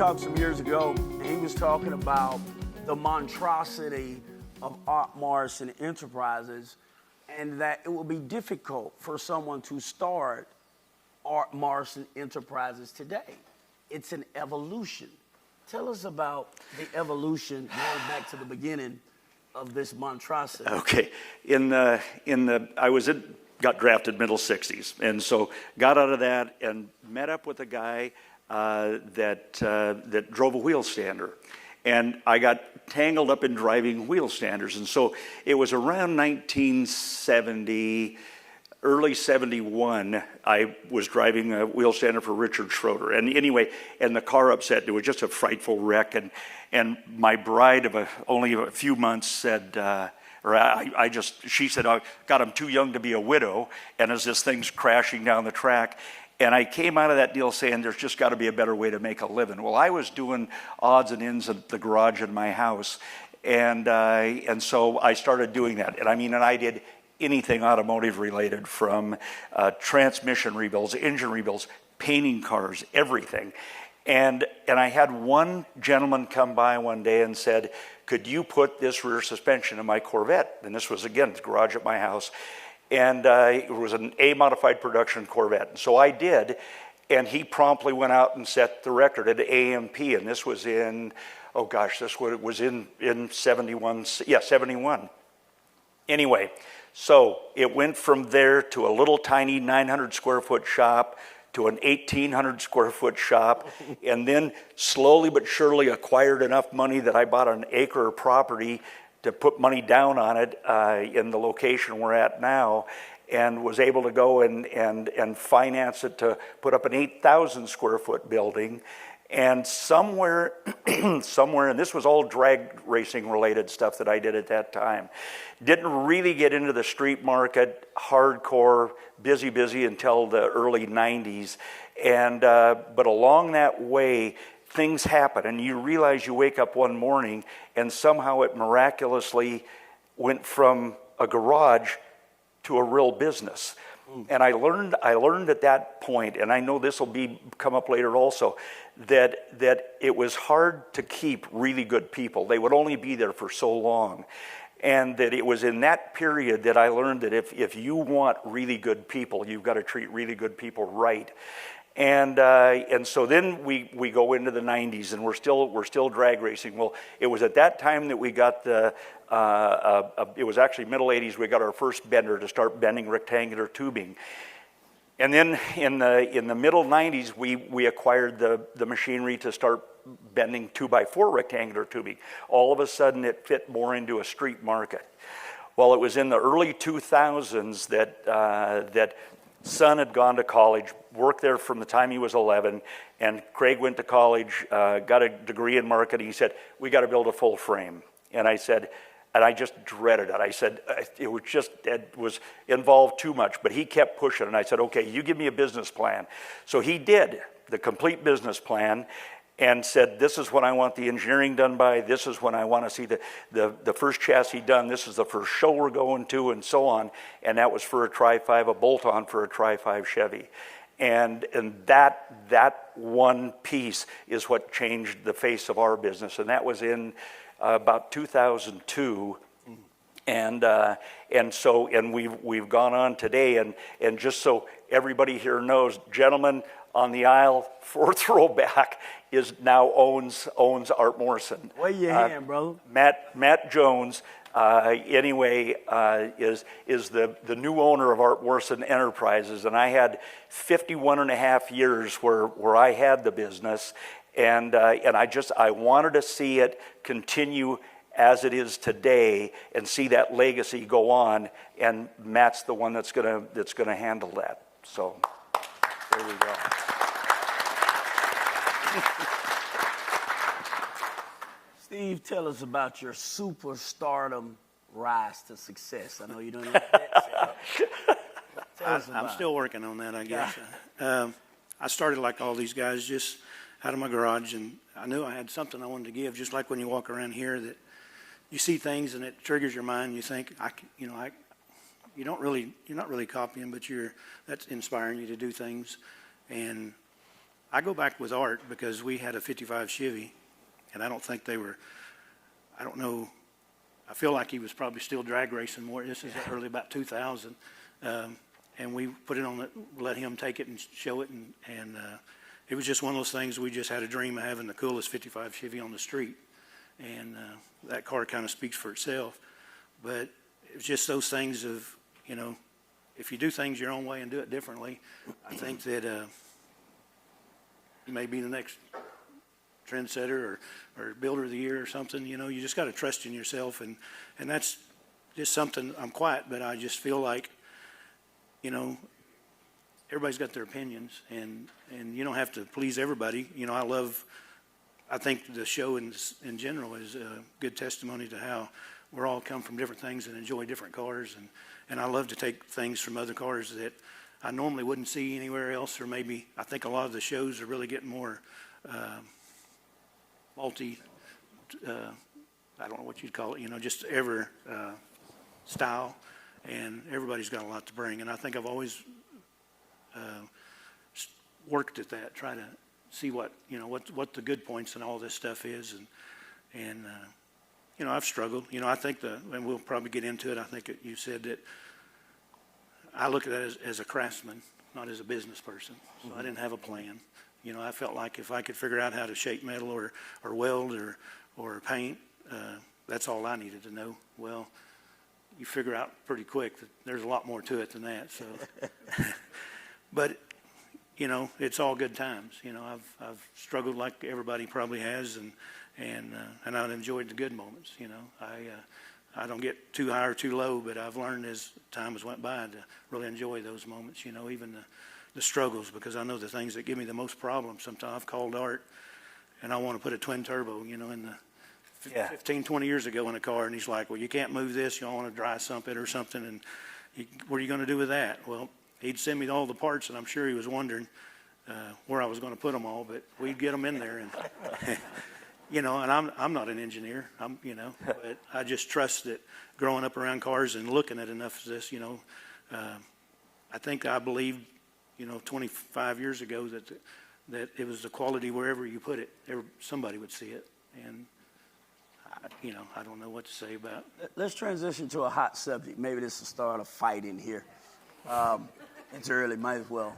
talked some years ago, and he was talking about the monstrosity of Art Morrison Enterprises, and that it will be difficult for someone to start Art Morrison Enterprises today. It's an evolution. Tell us about the evolution, going back to the beginning of this monstrosity. Okay, got drafted middle 60s, and so got out of that and met up with a guy that drove a wheel stander, and I got tangled up in driving wheel standers, and so it was around 1970, early 71, I was driving a wheel stander for Richard Schroeder, and anyway, and the car upset. It was just a frightful wreck, and my bride of only a few months said, she said, oh, God, I'm too young to be a widow, and as this thing's crashing down the track, and I came out of that deal saying there's just got to be a better way to make a living. Well, I was doing odds and ends at the garage in my house, and so I started doing that, and I did anything automotive related, from transmission rebuilds, engine rebuilds, painting cars, everything. And I had one gentleman come by one day and said, could you put this rear suspension in my Corvette? And this was, again, the garage at my house. And it was an A-modified production Corvette. And so I did, and he promptly went out and set the record at AMP. And this was in, this was in 71, 71. Anyway, so it went from there to a little tiny 900 square foot shop, to an 1,800 square foot shop, and then slowly but surely acquired enough money that I bought an acre of property to put money down on it in the location we're at now, and was able to go and finance it to put up an 8,000 square foot building. And somewhere, and this was all drag racing related stuff that I did at that time. Didn't really get into the street market, hardcore, busy until the early 90s. And, but along that way, things happen. And you realize you wake up one morning and somehow it miraculously went from a garage to a real business. And I learned at that point, and I know this will come up later also, that it was hard to keep really good people. They would only be there for so long. And that it was in that period that I learned that if you want really good people, you've got to treat really good people right. And so then we go into the 90s, and we're still drag racing. Well, it was at that time that we got it was actually middle 80s, we got our first bender to start bending rectangular tubing. And then in the middle 90s, we acquired the machinery to start bending 2x4 rectangular tubing. All of a sudden, it fit more into a street market. Well, it was in the early 2000s that son had gone to college, worked there from the time he was 11, and Craig went to college, got a degree in marketing. He said, we got to build a full frame. And I said, and I just dreaded it. I said, it was involved too much, but he kept pushing. And I said, okay, you give me a business plan. So he did the complete business plan and said, this is when I want the engineering done by, this is when I want to see the first chassis done, this is the first show we're going to, and so on. And that was for a Tri-5, a bolt-on for a Tri-5 Chevy. And that one piece is what changed the face of our business. And that was in about 2002, and we've gone on today, and just so everybody here knows, gentleman on the aisle, fourth row back, owns Art Morrison. Wave your hand, bro. Matt Jones, is the new owner of Art Morrison Enterprises, and I had 51 and a half years where I had the business. And I wanted to see it continue as it is today, and see that legacy go on. And Matt's the one that's gonna handle that. So there we go. Steve, tell us about your superstardom rise to success. I know you don't even have that set up. I'm still working on that, I guess. I started like all these guys, just out of my garage, and I knew I had something I wanted to give. Just like when you walk around here, that you see things and it triggers your mind. You think, you're not really copying, but that's inspiring you to do things. And I go back with Art because we had a 55 Chevy, and I don't think they were, I don't know, I feel like he was probably still drag racing more. This is early about 2000. And we put it on, let him take it and show it. And it was just one of those things, we just had a dream of having the coolest 55 Chevy on the street. And that car kind of speaks for itself. But it was just those things of, you know, if you do things your own way and do it differently, I think that you may be the next trendsetter or builder of the year or something. You know, you just got to trust in yourself. And that's just something, I'm quiet, but I just feel like, you know, everybody's got their opinions, and you don't have to please everybody. You know, I think the show in general is a good testimony to how we're all come from different things and enjoy different cars. And I love to take things from other cars that I normally wouldn't see anywhere else, or maybe I think a lot of the shows are really getting more multi, I don't know what you'd call it, you know, just style. And everybody's got a lot to bring. And I think I've always worked at that, try to see what the good points and all this stuff is. And you know, I've struggled. You know, I think and we'll probably get into it, I think you said that I look at that as a craftsman, not as a business person. So I didn't have a plan. You know, I felt like if I could figure out how to shape metal or weld or paint, that's all I needed to know. Well, you figure out pretty quick that there's a lot more to it than that. So, but you know, it's all good times. You know, I've struggled like everybody probably has, and I've enjoyed the good moments. You know, I don't get too high or too low, but I've learned as time has went by to really enjoy those moments. You know, even the struggles, because I know the things that give me the most problems. Sometimes I've called Art, and I want to put a twin turbo, you know, in the 15, 20 years ago in a car, and he's like, well, you can't move this, you don't want to dry sump it or something, and what are you going to do with that? Well, he'd send me all the parts, and I'm sure he was wondering where I was going to put them all, but we'd get them in there, and you know, and I'm not an engineer, you know, but I just trust that growing up around cars and looking at enough of this, you know, I think I believed, you know, 25 years ago that it was the quality wherever you put it, somebody would see it, and you know, I don't know what to say about it. Let's transition to a hot subject. Maybe this will start a fight in here. It's early, might as well.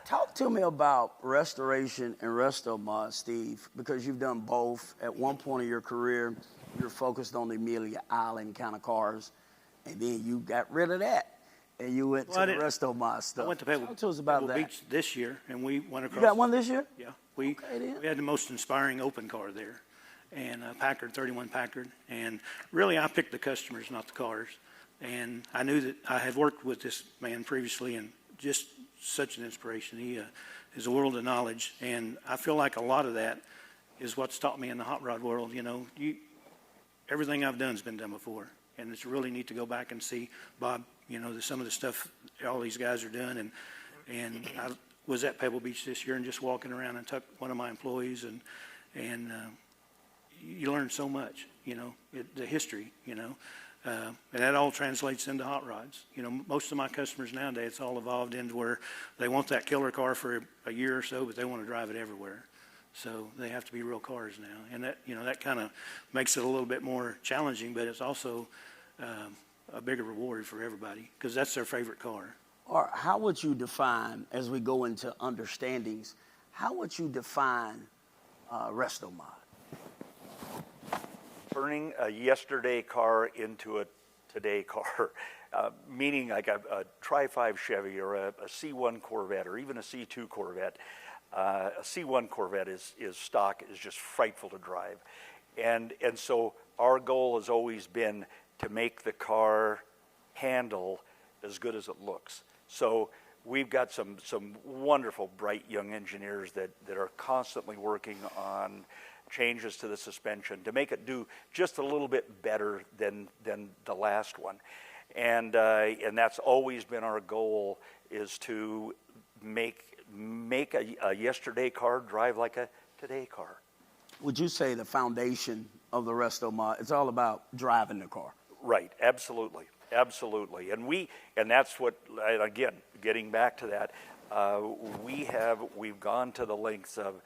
Talk to me about restoration and restomods, Steve, because you've done both. At one point of your career, you were focused on the Amelia Island kind of cars, and then you got rid of that, and you went to the restomod stuff. I went to Pebble, Talk to us about Pebble that. Beach this year, and we went across. You got one this year? Yeah. We had the most inspiring open car there, and Packard, 31 Packard. And really, I picked the customers, not the cars. And I knew that I had worked with this man previously, and just such an inspiration. He is a world of knowledge, and I feel like a lot of that is what's taught me in the hot rod world. You know, everything I've done has been done before, and it's really neat to go back and see, Bob, you know, some of the stuff all these guys are doing. And I was at Pebble Beach this year and just walking around and took one of my employees, and you learn so much, you know, the history, you know. And that all translates into hot rods. You know, most of my customers nowadays, it's all evolved into where they want that killer car for a year or so, but they want to drive it everywhere. So they have to be real cars now. And that, you know, that kind of makes it a little bit more challenging, but it's also a bigger reward for everybody because that's their favorite car. Or how would you define, as we go into understandings, how would you define restomod? Turning a yesterday car into a today car, meaning like a Tri-5 Chevy or a C1 Corvette or even a C2 Corvette. A C1 Corvette is stock, is just frightful to drive. And so our goal has always been to make the car handle as good as it looks. So we've got some wonderful, bright young engineers that are constantly working on changes to the suspension to make it do just a little bit better than the last one. And that's always been our goal, is to make a yesterday car drive like a today car. Would you say the foundation of the restomod, it's all about driving the car? Right, absolutely. And that's what, again, getting back to that, we've gone to the lengths of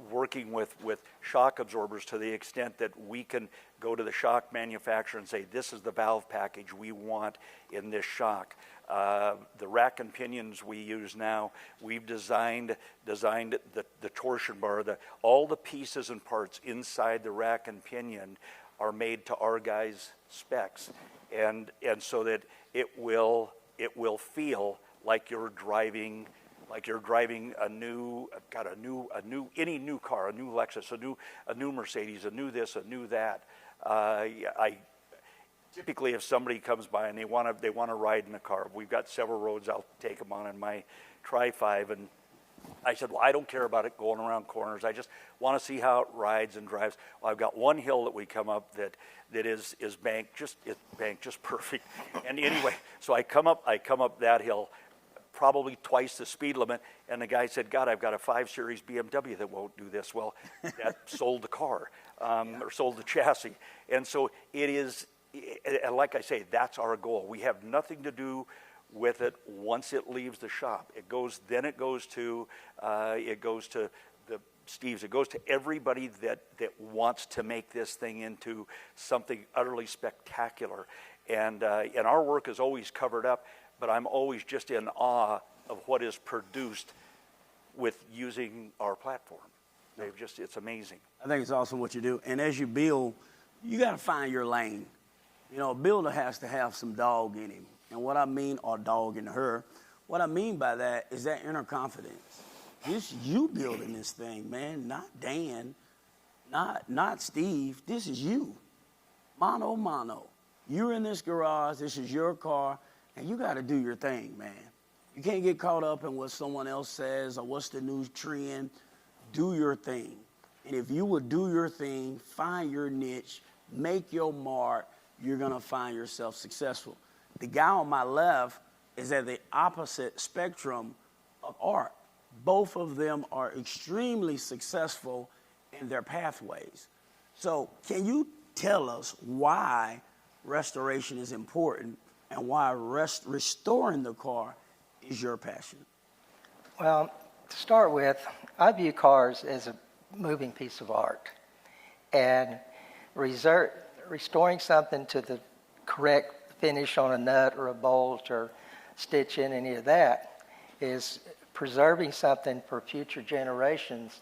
working with shock absorbers to the extent that we can go to the shock manufacturer and say, this is the valve package we want in this shock. The rack and pinions we use now, we've designed the torsion bar, all the pieces and parts inside the rack and pinion are made to our guys' specs, and so that it will feel like you're driving any new car, a new Lexus, a new Mercedes, a new this, a new that. I typically, if somebody comes by and they want to ride in a car, we've got several roads I'll take them on in my Tri-5, and I said, well, I don't care about it going around corners. I just want to see how it rides and drives. Well, I've got one hill that we come up that is banked just perfect. And anyway, so I come up that hill, probably twice the speed limit, and the guy said, God, I've got a 5 Series BMW that won't do this. Well, that sold the car, or sold the chassis. And so it is, and like I say, that's our goal. We have nothing to do with it once it leaves the shop. It goes to the Steve's. It goes to everybody that wants to make this thing into something utterly spectacular. And our work is always covered up, but I'm always just in awe of what is produced with using our platform. It's amazing. I think it's awesome what you do. And as you build, you got to find your lane. You know, a builder has to have some dog in him. And what I mean, or dog in her, what I mean by that is that inner confidence. This you building this thing, man, not Dan, not Steve. This is you, mano a mano. You're in this garage. This is your car, and you got to do your thing, man. You can't get caught up in what someone else says or what's the new trend. Do your thing, and if you would do your thing, find your niche, make your mark, you're gonna find yourself successful. The guy on my left is at the opposite spectrum of art. Both of them are extremely successful in their pathways. So can you tell us why restoration is important and why restoring the car is your passion? Well, to start with, I view cars as a moving piece of art. And restoring something to the correct finish on a nut or a bolt or stitch in any of that is preserving something for future generations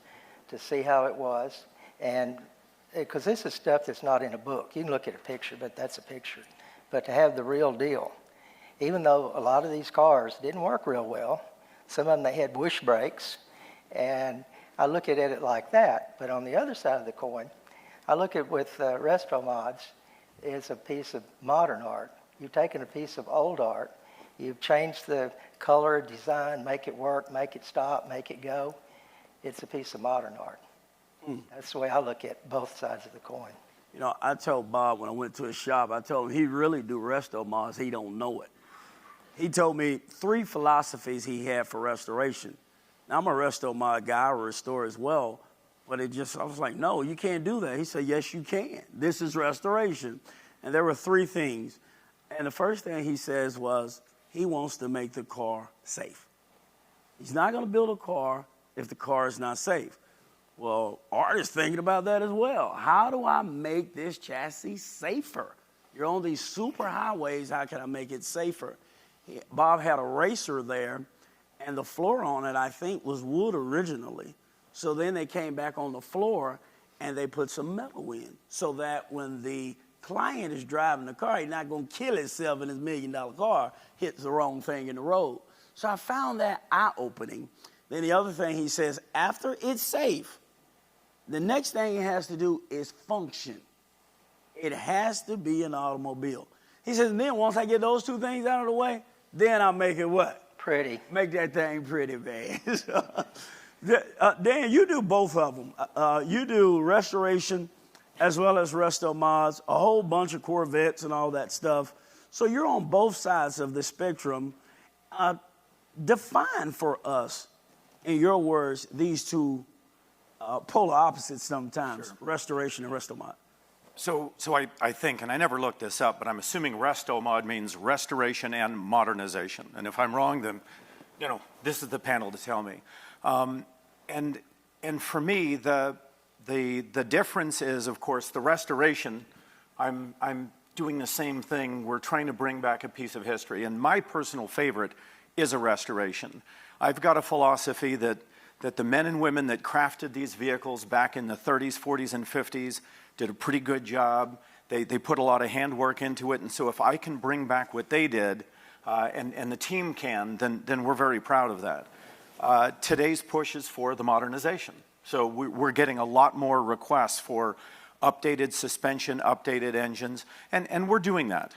to see how it was. And because this is stuff that's not in a book. You can look at a picture, but that's a picture. But to have the real deal, even though a lot of these cars didn't work real well, some of them they had bush brakes, and I look at it like that. But on the other side of the coin, I look at with restomods is a piece of modern art. You've taken a piece of old art, you've changed the color, design, make it work, make it stop, make it go. It's a piece of modern art. That's the way I look at both sides of the coin. You know, I told Bob when I went to his shop, I told him he really do resto mods, he don't know it. He told me 3 philosophies he had for restoration. Now, I'm a resto mod guy, I restore as well, but I was like, no, you can't do that. He said, yes, you can. This is restoration. And there were 3 things. And the first thing he says was he wants to make the car safe. He's not going to build a car if the car is not safe. Well, Art is thinking about that as well. How do I make this chassis safer? You're on these super highways. How can I make it safer? Bob had a racer there, and the floor on it, I think, was wood originally. So then they came back on the floor, and they put some metal in so that when the client is driving the car, he's not going to kill himself in his $1 million car, hits the wrong thing in the road. So I found that eye-opening. Then the other thing he says, after it's safe, the next thing it has to do is function. It has to be an automobile. He says, and then once I get those 2 things out of the way, then I'll make it what? Pretty. Make that thing pretty, man. Dan, you do both of them. You do restoration as well as resto mods, a whole bunch of Corvettes and all that stuff. So you're on both sides of the spectrum. Define for us, in your words, these 2 polar opposites sometimes, sure. Restoration and resto mod. So I think, and I never looked this up, but I'm assuming resto mod means restoration and modernization. And if I'm wrong, then this is the panel to tell me. And for me, the difference is, of course, the restoration. I'm doing the same thing. We're trying to bring back a piece of history. And my personal favorite is a restoration. I've got a philosophy that the men and women that crafted these vehicles back in the 30s, 40s, and 50s did a pretty good job. They put a lot of handwork into it. And so if I can bring back what they did, and the team can, then we're very proud of that. Today's push is for the modernization. So we're getting a lot more requests for updated suspension, updated engines, and we're doing that.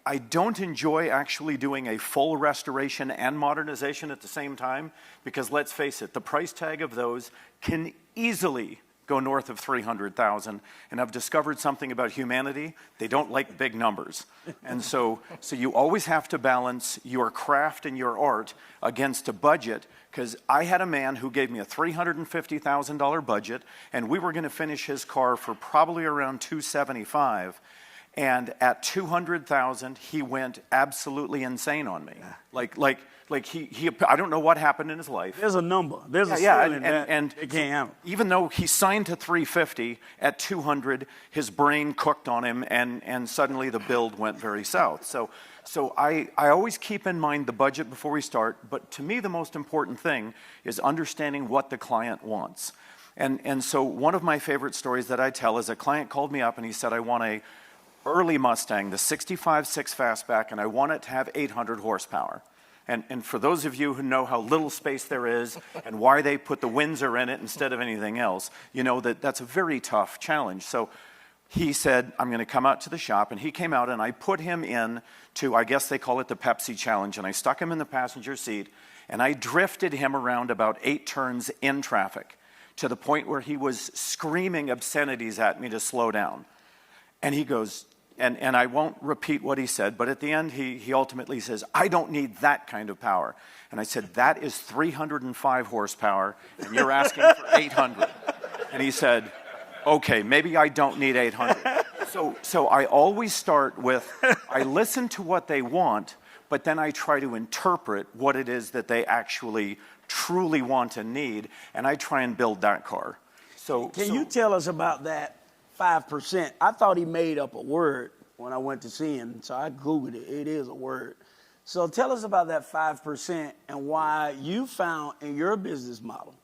I don't enjoy actually doing a full restoration and modernization at the same time, because let's face it, the price tag of those can easily go north of 300,000, and I've discovered something about humanity: they don't like big numbers. And so you always have to balance your craft and your art against a budget, because I had a man who gave me a $350,000 budget, and we were going to finish his car for probably around $275,000. And at 200,000, he went absolutely insane on me. Like he I don't know what happened in his life. There's a number. There's a Yeah, ceiling and it can't handle. even though he signed to 350, at 200, his brain cooked on him, and suddenly the build went very south. So I always keep in mind the budget before we start, but to me the most important thing is understanding what the client wants. And so one of my favorite stories that I tell is a client called me up and he said, I want a early Mustang, the 65 6 fastback, and I want it to have 800 horsepower. And for those of you who know how little space there is and why they put the Windsor in it instead of anything else, you know that that's a very tough challenge. So he said, I'm going to come out to the shop, and he came out, and I put him in to, I guess they call it the Pepsi challenge, and I stuck him in the passenger seat, and I drifted him around about 8 turns in traffic to the point where he was screaming obscenities at me to slow down. And he goes, and I won't repeat what he said, but at the end he ultimately says, I don't need that kind of power. And I said, that is 305 horsepower, and you're asking for 800. And he said, okay, maybe I don't need 800. So I always start with, I listen to what they want, but then I try to interpret what it is that they actually truly want and need, and I try and build that car. Can you tell us about that 5%? I thought he made up a word when I went to see him, so I Googled it. It is a word. So tell us about that 5% and why you found in your business model,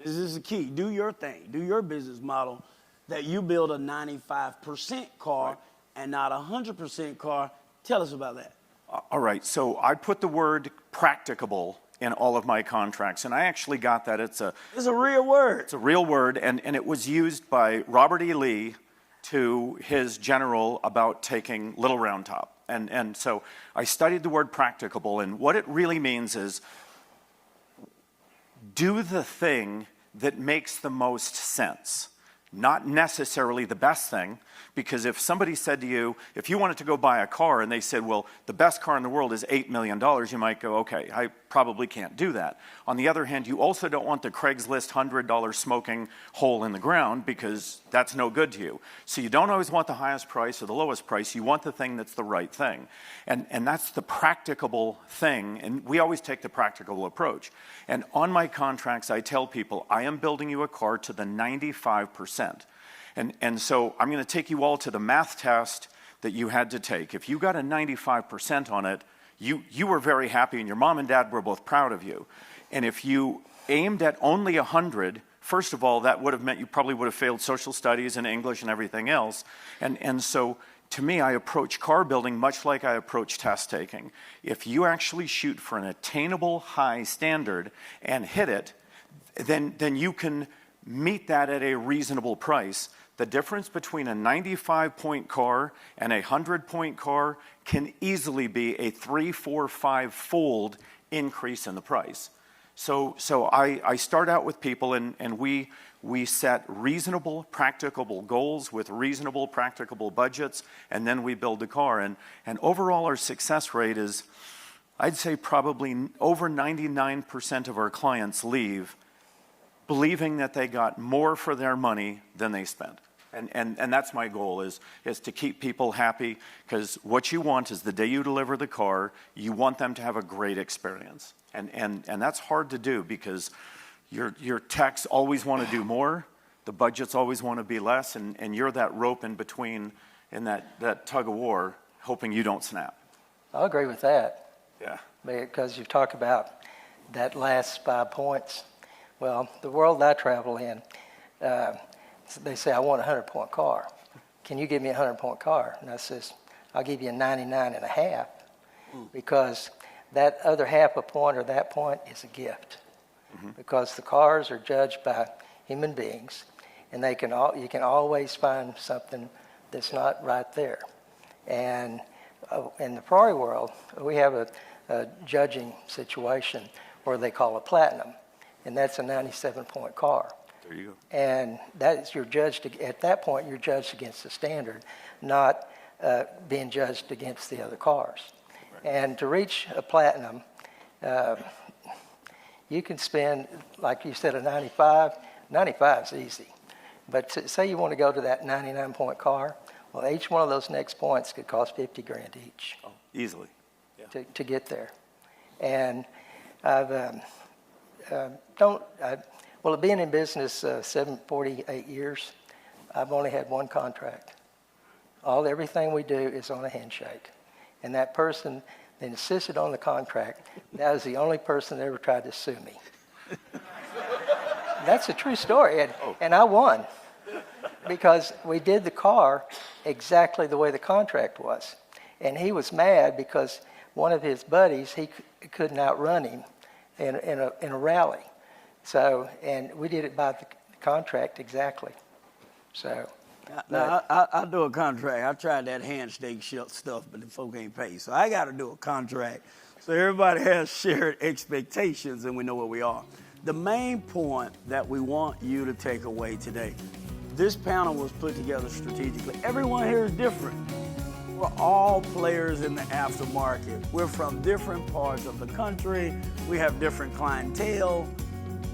this is the key, do your thing, do your business model, that you build a 95% car and not a 100% car. Tell us about that. All right, so I put the word practicable in all of my contracts, and I actually got that. It's a real word. It's a real word, and it was used by Robert E. Lee to his general about taking Little Round Top. And so I studied the word practicable, and what it really means is do the thing that makes the most sense. Not necessarily the best thing, because if somebody said to you, if you wanted to go buy a car and they said, well, the best car in the world is $8 million, you might go, okay, I probably can't do that. On the other hand, you also don't want the Craigslist $100 smoking hole in the ground, because that's no good to you. So you don't always want the highest price or the lowest price. You want the thing that's the right thing. And that's the practicable thing, and we always take the practicable approach. And on my contracts, I tell people, I am building you a car to the 95%. And so I'm going to take you all to the math test that you had to take. If you got a 95% on it, you were very happy, and your mom and dad were both proud of you. And if you aimed at only 100, first of all, that would have meant you probably would have failed social studies and English and everything else. And so to me, I approach car building much like I approach test taking. If you actually shoot for an attainable high standard and hit it, then you can meet that at a reasonable price. The difference between a 95-point car and a 100-point car can easily be a 3, 4, 5-fold increase in the price. So I start out with people, and we set reasonable, practicable goals with reasonable, practicable budgets, and then we build the car. And overall, our success rate is, I'd say probably over 99% of our clients leave believing that they got more for their money than they spent. And that's my goal is to keep people happy, because what you want is the day you deliver the car, you want them to have a great experience. And that's hard to do because your techs always want to do more, the budgets always want to be less, and you're that rope in between in that tug of war, hoping you don't snap. I agree with that. Yeah. Because you talk about that last 5 points. Well, the world I travel in, they say, I want a 100-point car. Can you give me a 100-point car? And I says, I'll give you a 99 and a half, because that other half a point or that point is a gift. Because the cars are judged by human beings, and you can always find something that's not right there. And in the Ferrari world, we have a judging situation where they call a platinum, and that's a 97-point car. There you go. And that is, you're judged, at that point, you're judged against the standard, not being judged against the other cars. Right. And to reach a platinum, you can spend, like you said, a 95. 95 is easy. But say you want to go to that 99-point car, well, each one of those next points could cost $50,000 each. Oh, easily. Yeah. To get there. And well, being in business 48 years, I've only had one contract. Everything we do is on a handshake. And that person that insisted on the contract, that was the only person that ever tried to sue me. That's a true story, and I won. Because we did the car exactly the way the contract was. And he was mad because one of his buddies, he couldn't outrun him in a rally. So, and we did it by the contract exactly. So. Now, I do a contract. I tried that handshake stuff, but the folk ain't pay. So I got to do a contract. So everybody has shared expectations and we know where we are. The main point that we want you to take away today, this panel was put together strategically. Everyone here is different. We're all players in the aftermarket. We're from different parts of the country. We have different clientele.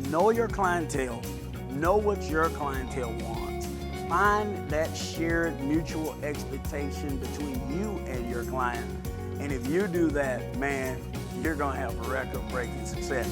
Know your clientele. Know what your clientele wants. Find that shared mutual expectation between you and your client. And if you do that, man, you're going to have a record-breaking success.